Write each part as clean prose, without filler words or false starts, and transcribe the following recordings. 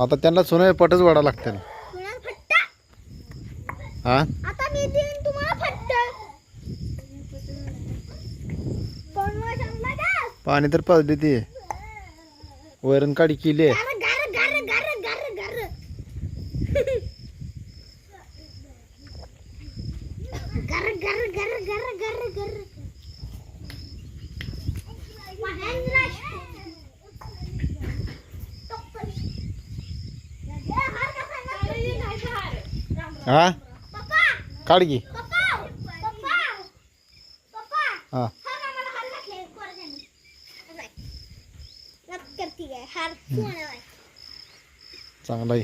आता त्यांना सोनं पटच वाढा लागते ना. हा आता मी देईन तुम्हाला फट्ट. कोण वाजवला का? पाणी तर पाजली ती वैरण काढी केली आहे. गर गर गर गर गर गर गर गर गर गर गर महेंद्र हा पप्पा काढ की. पप्पा पप्पा पप्पा हा हार आम्हाला हार घातले पोरग्याने. बाय लप करती काय हार सोना बाय चांगला आहे.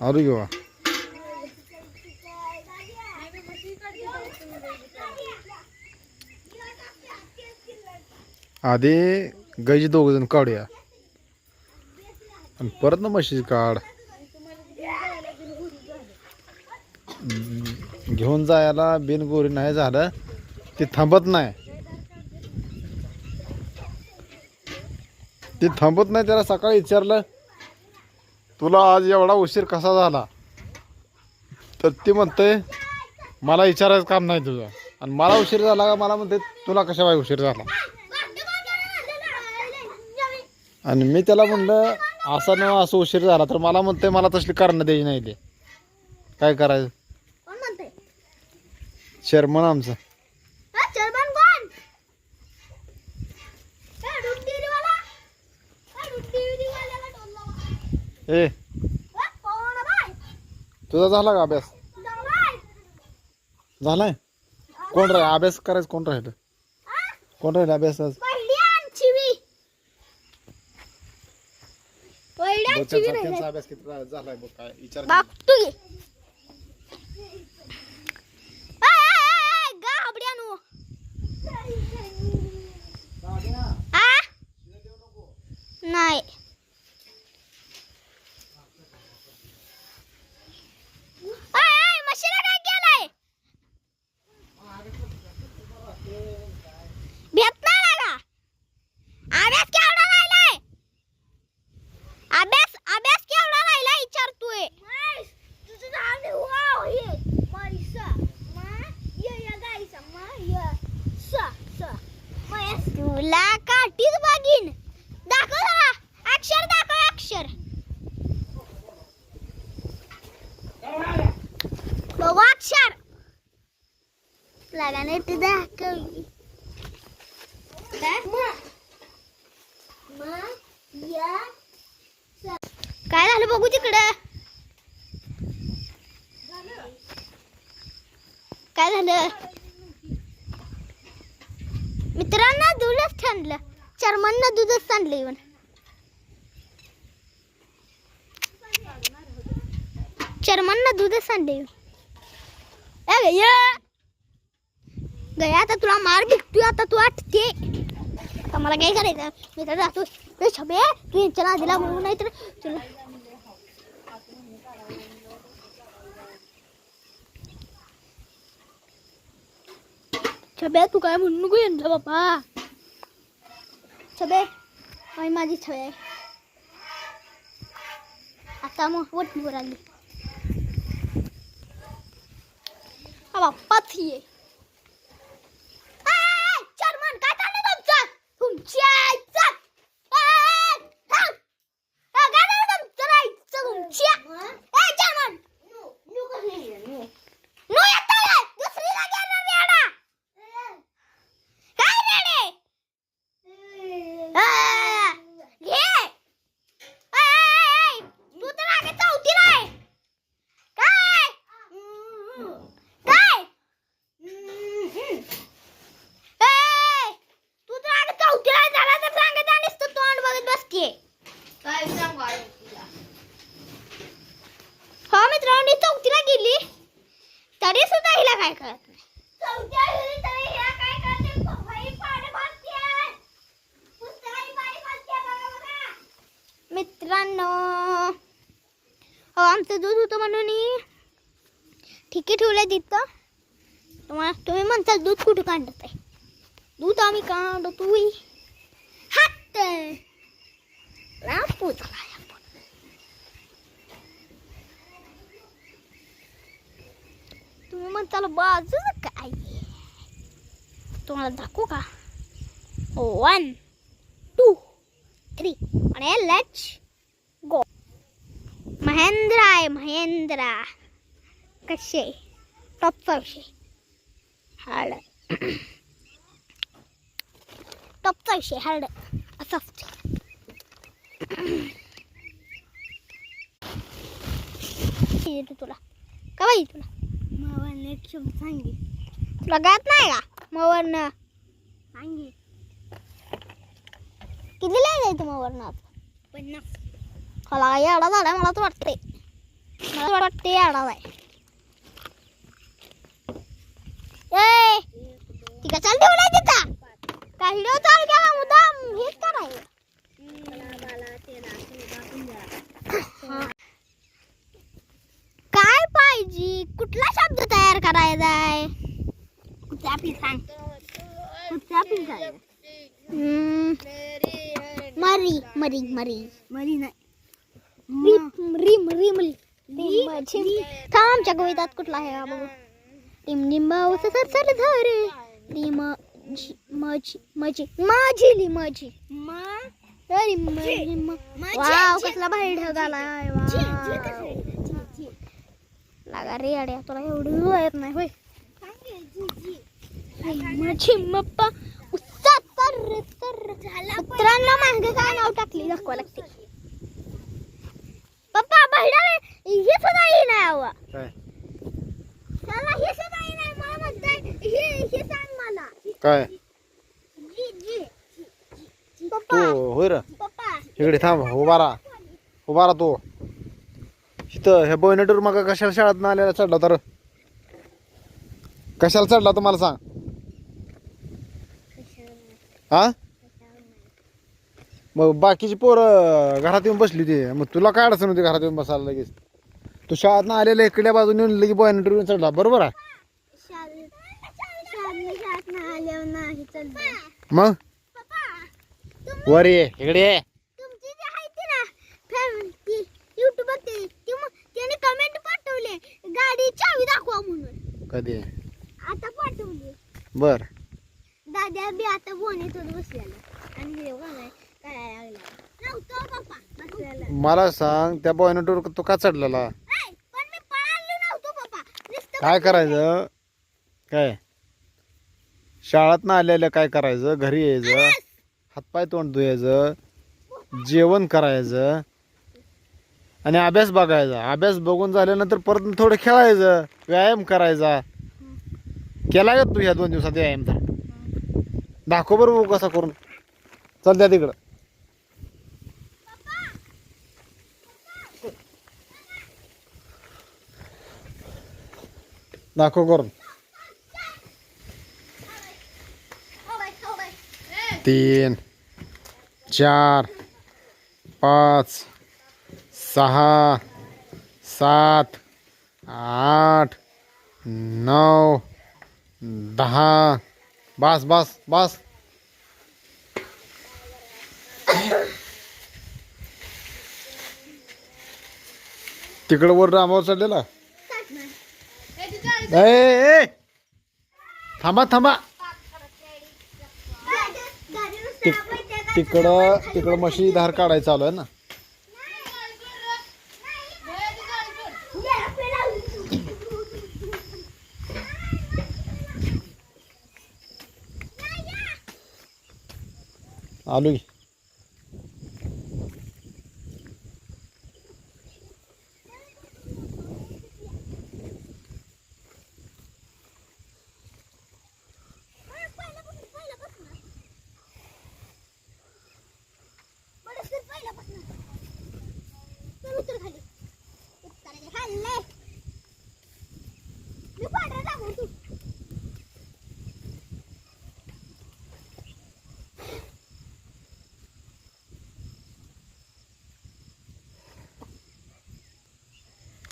अरे वा आधी गाईची 2 जण काढूया आणि परत ना म्हशीची काढ. घेऊन जायला बिनगोरी नाही झालं ती थांबत नाही. ती थांबत नाही. त्याला सकाळी विचारलं तुला आज एवढा उशीर कसा झाला तर ती म्हणते मला विचारायचं काम नाही तुझं. आणि मला उशीर झाला का मला म्हणते तुला कशा बाय उशीर झाला. आणि मी त्याला म्हणलं असं न असं उशीर झाला तर मला म्हणते मला तसली कारणं द्यायची नाही. ते काय करायचं. कोण म्हणते? शर्मन आमचं. हा चरबन कोण? ए दूध डेअरीवाला. ए दूध डेअरीवाल्याला टोलला. ए कोण बाय? तुझा झाला का अभ्यास? जावाय. झालाय. कोण राहिलं अभ्यास करायचं. कोण राहिलं कोण राहिलं अभ्यास आज? पहिली आमचीवी. पहिली आमचीवी नाही. अभ्यास किती झालाय बघ काय विचार. बघतो की. गाबड्यानो. आ? नाही. मशीला काय केलंय? भेटणार का? अभ्यास केवढा राहिलाय? अभ्यास केवढा राहिलाय विचारतोय. तुझं नाव नाही वाव हे माईसा मा या गाईसा मा या सा सा मा तुला काठीच बघीन. दाखव जरा अक्षर दाखव अक्षर. बघू अक्षर लगाने ते दाखव. काय झालं बघू तिकडं. काय झालं मित्रांना दूधच आणलं. चर्मनना दूधच आणलं. येऊन चर्मनना दूधच आणलं. गया आता तुला मार भेटतोय. आता तू आठते. आता मला काय करायचं. मी तर जातो. छबे तू यांच्या नादीला म्हणून नाही तर तुला छबे तू काय म्हणू नको यांचा बापा. छबे माझी छबे आता मग वटणीवर आली. हा बाप्पाच ये. चर्मन काय चाललं तुमचं? तुमच्या आईचं तुमच्या चर्मन नो येतो दुसरीला गेला वेडा. काय वेडे घे. तू तर आगे चौथीला आहे. काय काय तू तर आगे चौथीला झाला तर सांगत आणीस तू तोंड बघत बसते. काय सांगू आहे तुला? हो मित्रांनो चौथीला गेली तरी सुद्धा हिला काय कळत नाही. चौथीला गेली तरी हिला काय कळते. बाई पाडे मारते. पुस्तकाची बाई मारते बघा बघा. मित्रांनो हो आमचं दूध होतं म्हणून ठीक आहे ठेवलंय तिथं. तुम्ही म्हणताल दूध कुठं काढत आहे. दूध आम्ही काढतोय हात लांबू झाला तुम्ही म्हणताल बाजूला काय तुम्हाला दाखवू का 1 2 3 आणि लेट्स गो महेंद्रा आहे महेंद्रा कसे टॉपचा विषय हार्ड टॉपचा विषय हार्ड असा असतो तुला का पाहिजे तुला मवन एक शब्द सांगे तुला गात नाही का मवन सांगे किती लिहायचं तू मवरनात 50 मला याडा झाला मला तर वाटते मला वाटते याडा आहे ए ती का चाल ठेवलाय तिथं काय व्हिडिओ चाल केला मुद्दाम हेच करायचं काय पाहिजे कुठला शब्द तयार करायचा आहे कुठला पी सांग कुठला पी सांग मरी मरी मरी मरी नाही रिम रिम थांब आमच्या कवितात कुठला आहे का बघू रिम निंबाऊ सर सर धर रिम मजी मजी माझी माझी वाव कसला भारी ढग आलाय लागा रे अड्या तुला एवढं येत नाही होय माझी मप्पा उत्साह तर तर पुत्रांना मागे काय नाव टाकली दाखवा लागते पप्पा बहिडा हे सुद्धा ही नाही हवा त्याला हे सुद्धा ही नाही मला म्हणताय हे सांग मला काय जी जी तू पप्पा होय रे पप्पा इकडे थांब उभा राहा तू इथं ह्या बोयनेटवर मग कशाला शाळेत ना आलेला चढला तर कशाला चढला तुम्हाला सांग हा मग बाकीची पोरं घरात येऊन बसली ती मग तुला काय अडचण होती घरात येऊन बसायला लगेच तू शाळेत ना आलेला इकड्या बाजूने येऊन लगे बोयनेटवर येऊन चढला बरोबर आहे मग वर ये इकडे ये तुमची जी आहे ती ना फॅमिली YouTube ती त्याने कमेंट पाठवले गाडी चावी दाखवा म्हणून कधी आता पाठवली बर दादा बी आता बोनेतच बसलेला आणि हे बघा काय लागला नव्हतं पप्पा बसलेला मला सांग त्या बोयनेटवर तू का चढलेला पण मी पळालो नव्हतो पप्पा नुसतं काय करायचं काय शाळेत ना आलेलं काय करायचं घरी यायचं हातपाय तोंड धुयायचं जेवण करायचं आणि अभ्यास बघायचा अभ्यास बघून झाल्यानंतर परत थोडं खेळायचं व्यायाम करायचा केला का तू ह्या 2 दिवसात व्यायाम तर दाखव बरं कसा करून चल द्या तिकडं दाखव करून 3 4 5 6 7 8 9 10 बस बस बस तिकडं वर रामावर चढलेला ए थांबा थांबा तिकडं म्हशी धार काढायचं चालू आहे ना आलू की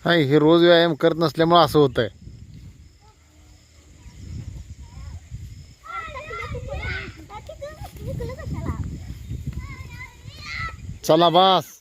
नाही हे रोज व्यायाम करत नसल्यामुळे असं होत आहे चला बस